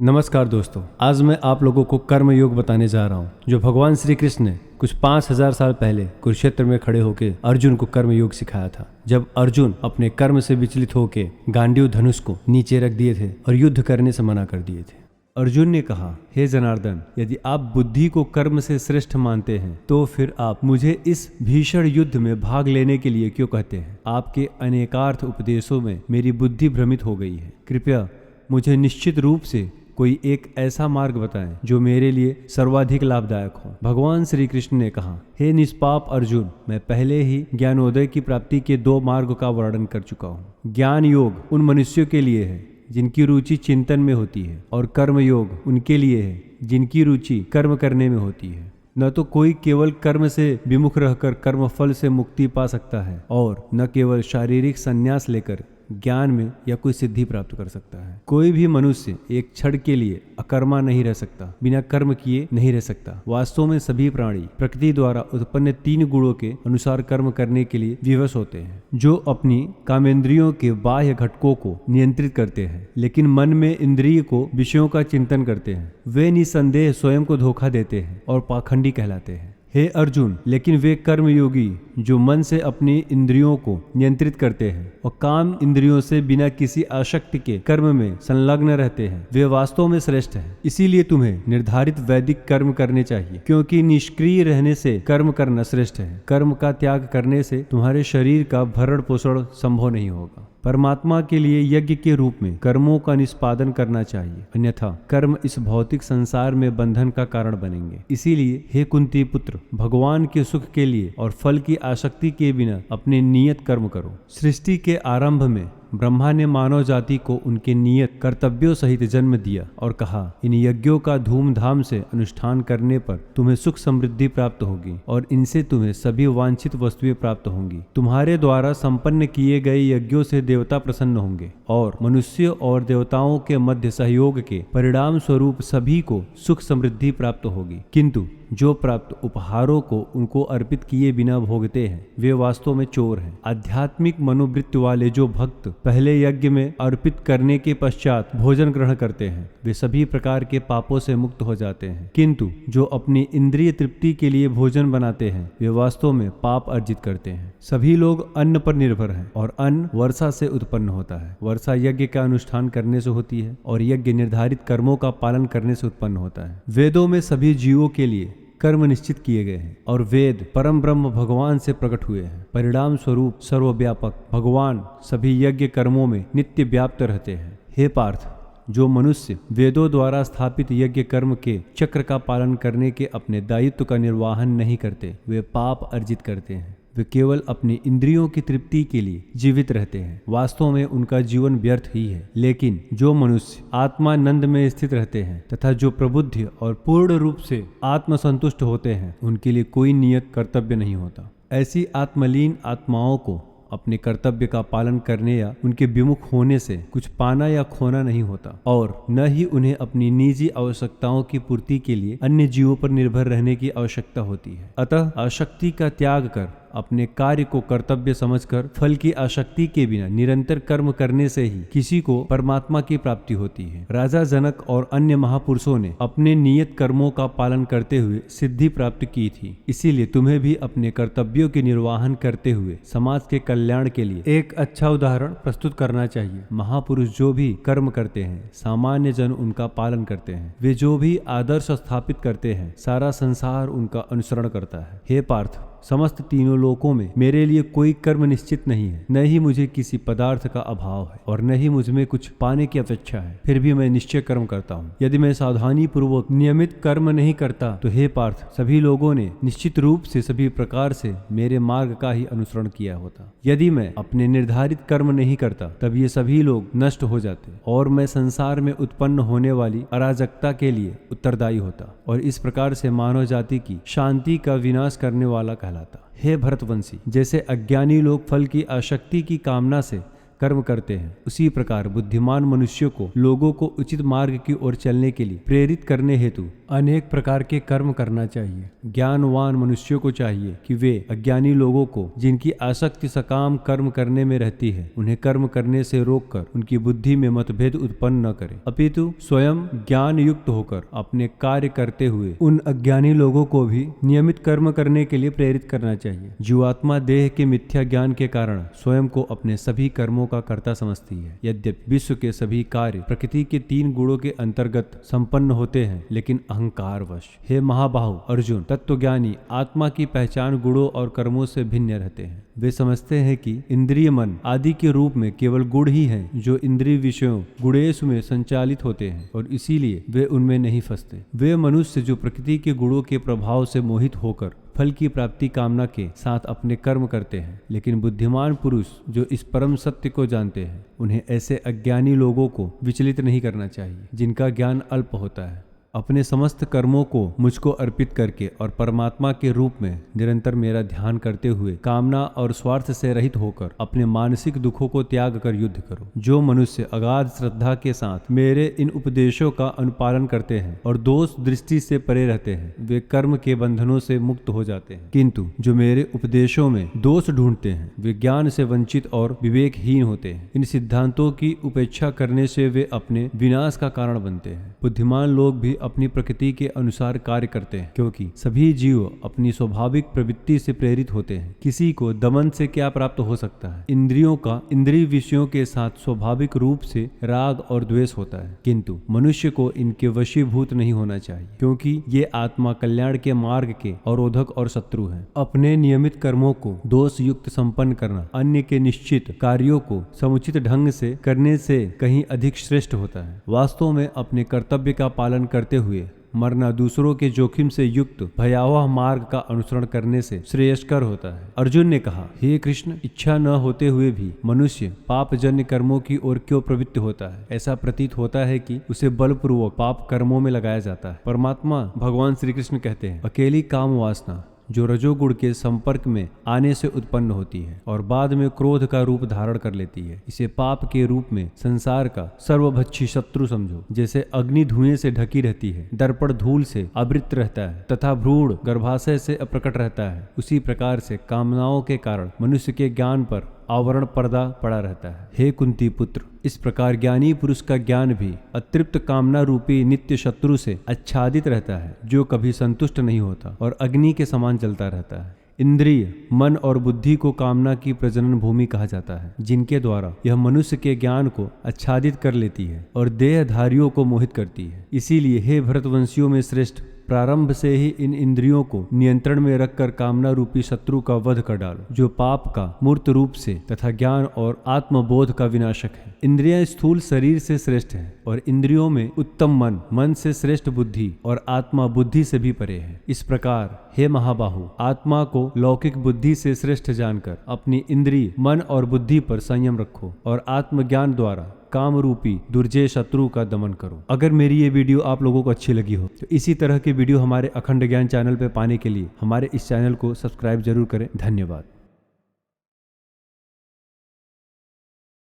नमस्कार दोस्तों, आज मैं आप लोगों को कर्म योग बताने जा रहा हूँ जो भगवान श्री कृष्ण ने कुछ 5000 साल पहले कुरुक्षेत्र में खड़े होकर अर्जुन को कर्म योग सिखाया था। जब अर्जुन अपने कर्म से विचलित होकर गांडीव धनुष को नीचे रख दिए थे और युद्ध करने से मना कर दिए थे। अर्जुन ने कहा, हे जनार्दन, यदि आप बुद्धि को कर्म से श्रेष्ठ मानते हैं तो फिर आप मुझे इस भीषण युद्ध में भाग लेने के लिए क्यों कहते हैं? आपके अनेकार्थ उपदेशों में मेरी बुद्धि भ्रमित हो गई है। कृपया मुझे निश्चित रूप से कोई एक ऐसा मार्ग बताएं जो मेरे लिए सर्वाधिक लाभदायक हो। भगवान श्री कृष्ण ने कहा, हे निष्पाप अर्जुन, मैं पहले ही ज्ञानोदय की प्राप्ति के 2 मार्ग का वर्णन कर चुका हूँ। ज्ञान योग उन मनुष्यों के लिए है जिनकी रुचि चिंतन में होती है, और कर्म योग उनके लिए है जिनकी रुचि कर्म करने में होती है। न तो कोई केवल कर्म से विमुख रहकर कर्म फल से मुक्ति पा सकता है, और न केवल शारीरिक संन्यास लेकर ज्ञान में या कोई सिद्धि प्राप्त कर सकता है। कोई भी मनुष्य एक क्षण के लिए अकर्मा नहीं रह सकता, बिना कर्म किए नहीं रह सकता। वास्तव में सभी प्राणी प्रकृति द्वारा उत्पन्न 3 गुणों के अनुसार कर्म करने के लिए विवश होते हैं, जो अपनी कामेंद्रियों के बाह्य घटकों को नियंत्रित करते हैं, लेकिन मन में इंद्रिय को विषयों का चिंतन करते हैं। वे निसंदेह स्वयं को धोखा देते हैं और पाखंडी कहलाते हैं। हे अर्जुन, लेकिन वे कर्म योगी जो मन से अपनी इंद्रियों को नियंत्रित करते हैं और काम इंद्रियों से बिना किसी आसक्ति के कर्म में संलग्न रहते हैं, वे वास्तव में श्रेष्ठ हैं। इसीलिए तुम्हें निर्धारित वैदिक कर्म करने चाहिए, क्योंकि निष्क्रिय रहने से कर्म करना श्रेष्ठ है। कर्म का त्याग करने से तुम्हारे शरीर का भरण पोषण संभव नहीं होगा। परमात्मा के लिए यज्ञ के रूप में कर्मों का निष्पादन करना चाहिए, अन्यथा कर्म इस भौतिक संसार में बंधन का कारण बनेंगे। इसीलिए हे कुंती पुत्र, भगवान के सुख के लिए और फल की आसक्ति के बिना अपने नियत कर्म करो। सृष्टि के आरंभ में ब्रह्मा ने मानव जाति को उनके नियत कर्तव्यों सहित जन्म दिया और कहा, इन यज्ञों का धूमधाम से अनुष्ठान करने पर तुम्हें सुख समृद्धि प्राप्त होगी और इनसे तुम्हें सभी वांछित वस्तुएं प्राप्त होंगी। तुम्हारे द्वारा संपन्न किए गए यज्ञों से देवता प्रसन्न होंगे और मनुष्य और देवताओं के मध्य सहयोग के परिणाम स्वरूप सभी को सुख समृद्धि प्राप्त होगी। किंतु जो प्राप्त उपहारों को उनको अर्पित किए बिना भोगते हैं, वे वास्तव में चोर हैं। आध्यात्मिक मनोवृत्ति वाले जो भक्त पहले यज्ञ में अर्पित करने के पश्चात भोजन ग्रहण करते हैं, वे सभी प्रकार के पापों से मुक्त हो जाते हैं। किंतु जो अपनी इंद्रिय तृप्ति के लिए भोजन बनाते हैं, वे वास्तव में पाप अर्जित करते हैं। सभी लोग अन्न पर निर्भर हैं और अन्न वर्षा से उत्पन्न होता है। वर्षा यज्ञ का अनुष्ठान करने से होती है और यज्ञ निर्धारित कर्मों का पालन करने से उत्पन्न होता है। वेदों में सभी जीवों के लिए कर्म निश्चित किए गए हैं और वेद परम ब्रह्म भगवान से प्रकट हुए हैं। परिणाम स्वरूप सर्वव्यापक भगवान सभी यज्ञ कर्मों में नित्य व्याप्त रहते हैं। हे पार्थ, जो मनुष्य वेदों द्वारा स्थापित यज्ञ कर्म के चक्र का पालन करने के अपने दायित्व का निर्वाहन नहीं करते, वे पाप अर्जित करते हैं। वे केवल अपनी इंद्रियों की तृप्ति के लिए जीवित रहते हैं। वास्तव में उनका जीवन व्यर्थ ही है। लेकिन जो मनुष्य आत्मानंद में स्थित रहते हैं तथा जो प्रबुद्ध और पूर्ण रूप से आत्मसंतुष्ट होते हैं, उनके लिए कोई नियत कर्तव्य नहीं होता। ऐसी आत्मलीन आत्माओं को अपने कर्तव्य का पालन करने या उनके विमुख होने से कुछ पाना या खोना नहीं होता, और न ही उन्हें अपनी निजी आवश्यकताओं की पूर्ति के लिए अन्य जीवों पर निर्भर रहने की आवश्यकता होती है। अतः आसक्ति का त्याग कर अपने कार्य को कर्तव्य समझकर फल की आसक्ति के बिना निरंतर कर्म करने से ही किसी को परमात्मा की प्राप्ति होती है। राजा जनक और अन्य महापुरुषों ने अपने नियत कर्मों का पालन करते हुए सिद्धि प्राप्त की थी। इसीलिए तुम्हें भी अपने कर्तव्यों के निर्वाहन करते हुए समाज के कल्याण के लिए एक अच्छा उदाहरण प्रस्तुत करना चाहिए। महापुरुष जो भी कर्म करते हैं, सामान्य जन उनका पालन करते हैं। वे जो भी आदर्श स्थापित करते हैं, सारा संसार उनका अनुसरण करता है। हे पार्थ, समस्त तीनों लोकों में मेरे लिए कोई कर्म निश्चित नहीं है। न ही मुझे किसी पदार्थ का अभाव है और न ही मुझ में कुछ पाने की अपेक्षा है। फिर भी मैं निश्चय कर्म करता हूँ। यदि मैं सावधानी पूर्वक नियमित कर्म नहीं करता तो हे पार्थ, सभी लोगों ने निश्चित रूप से सभी प्रकार से मेरे मार्ग का ही अनुसरण किया होता। यदि मैं अपने निर्धारित कर्म नहीं करता, तब ये सभी लोग नष्ट हो जाते और मैं संसार में उत्पन्न होने वाली अराजकता के लिए उत्तरदायी होता और इस प्रकार से मानव जाति की शांति का विनाश करने वाला कहलाता। हे भरतवंशी, जैसे अज्ञानी लोग फल की आसक्ति की कामना से कर्म करते हैं, उसी प्रकार बुद्धिमान मनुष्यों को लोगों को उचित मार्ग की ओर चलने के लिए प्रेरित करने हेतु अनेक प्रकार के कर्म करना चाहिए। ज्ञानवान मनुष्यों को चाहिए कि वे अज्ञानी लोगों को, जिनकी आसक्ति सकाम कर्म करने में रहती है, उन्हें कर्म करने से रोककर उनकी बुद्धि में मतभेद उत्पन्न न करें, अपितु स्वयं ज्ञान युक्त होकर अपने कार्य करते हुए उन अज्ञानी लोगों को भी नियमित कर्म करने के लिए प्रेरित करना चाहिए। जीवात्मा देह के मिथ्या ज्ञान के कारण स्वयं को अपने सभी कर्मों का कर्ता समझती है। यद्यपि विश्व के सभी कार्य प्रकृति के 3 गुणों के अंतर्गत संपन्न होते हैं, लेकिन अहंकारवश। हे महाबाहु अर्जुन, तत्वज्ञानी आत्मा की पहचान गुणों और कर्मों से भिन्न रहते हैं। वे समझते हैं कि इंद्रिय मन आदि के रूप में केवल गुण ही हैं जो इंद्रिय विषयों गुणेश में संचालित होते हैं, और इसीलिए वे उनमें नहीं फंसते। वे मनुष्य जो प्रकृति के गुणों के प्रभाव से मोहित होकर फल की प्राप्ति कामना के साथ अपने कर्म करते हैं, लेकिन बुद्धिमान पुरुष जो इस परम सत्य को जानते हैं, उन्हें ऐसे अज्ञानी लोगों को विचलित नहीं करना चाहिए जिनका ज्ञान अल्प होता है। अपने समस्त कर्मों को मुझको अर्पित करके और परमात्मा के रूप में निरंतर मेरा ध्यान करते हुए कामना और स्वार्थ से रहित होकर अपने मानसिक दुखों को त्याग कर युद्ध करो। जो मनुष्य अगाध श्रद्धा के साथ मेरे इन उपदेशों का अनुपालन करते हैं और दोष दृष्टि से परे रहते हैं, वे कर्म के बंधनों से मुक्त हो जाते हैं। किंतु जो मेरे उपदेशों में दोष ढूंढते हैं, वे ज्ञान से वंचित और विवेकहीन होते हैं। इन सिद्धांतों की उपेक्षा करने से वे अपने विनाश का कारण बनते हैं। बुद्धिमान लोग भी अपनी प्रकृति के अनुसार कार्य करते हैं, क्योंकि सभी जीव अपनी स्वाभाविक प्रवृत्ति से प्रेरित होते हैं। किसी को दमन से क्या प्राप्त हो सकता है? इंद्रियों का इंद्रिय विषयों के साथ स्वाभाविक रूप से राग और द्वेष होता है, किंतु मनुष्य को इनके वशीभूत नहीं होना चाहिए, क्योंकि ये आत्मा कल्याण के मार्ग के अवरोधक और शत्रु हैं। अपने नियमित कर्मों को दोष युक्त संपन्न करना अन्य के निश्चित कार्यों को समुचित ढंग से करने से कहीं अधिक श्रेष्ठ होता है। वास्तव में अपने कर्तव्य का पालन करते हुए मरना दूसरों के जोखिम से युक्त भयावह मार्ग का अनुसरण करने से श्रेयस्कर होता है। अर्जुन ने कहा, हे कृष्ण, इच्छा न होते हुए भी मनुष्य पापजन्य कर्मों की ओर क्यों प्रवृत्त होता है? ऐसा प्रतीत होता है कि उसे बलपूर्वक पाप कर्मों में लगाया जाता है। परमात्मा भगवान श्री कृष्ण कहते हैं, अकेली काम वासना जो रजोगुण के संपर्क में आने से उत्पन्न होती है और बाद में क्रोध का रूप धारण कर लेती है, इसे पाप के रूप में संसार का सर्वभक्षी शत्रु समझो। जैसे अग्नि धुएं से ढकी रहती है, दर्पण धूल से आवृत रहता है तथा भ्रूण गर्भाशय से अप्रकट रहता है, उसी प्रकार से कामनाओं के कारण मनुष्य के ज्ञान पर आवरण पर्दा पड़ा रहता है। हे कुंती पुत्र, इस प्रकार ज्ञानी पुरुष का ज्ञान भी अतृप्त कामना रूपी नित्य शत्रु से आच्छादित रहता है, जो कभी संतुष्ट नहीं होता और अग्नि के समान जलता रहता है। इंद्रिय, मन और बुद्धि को कामना की प्रजनन भूमि कहा जाता है, जिनके द्वारा यह मनुष्य के ज्ञान को आच्छादित कर लेती है और देहधारियों को मोहित करती है। इसीलिए हे भरतवंशियों में श्रेष्ठ, प्रारंभ से ही इन इंद्रियों को नियंत्रण में रखकर कामना रूपी शत्रु का वध कर डालो, जो पाप का मूर्त रूप से तथा ज्ञान और आत्मबोध का विनाशक है। इंद्रियां स्थूल शरीर से श्रेष्ठ है और इंद्रियों में उत्तम मन, मन से श्रेष्ठ बुद्धि और आत्मा बुद्धि से भी परे है। इस प्रकार हे महाबाहु, आत्मा को लौकिक बुद्धि से श्रेष्ठ जानकर अपनी इंद्रिय, मन और बुद्धि पर संयम रखो और आत्मज्ञान द्वारा काम रूपी दुर्जय शत्रु का दमन करो। अगर मेरी ये वीडियो आप लोगों को अच्छी लगी हो तो इसी तरह की वीडियो हमारे अखंड ज्ञान चैनल पे पाने के लिए हमारे इस चैनल को सब्सक्राइब जरूर करें। धन्यवाद।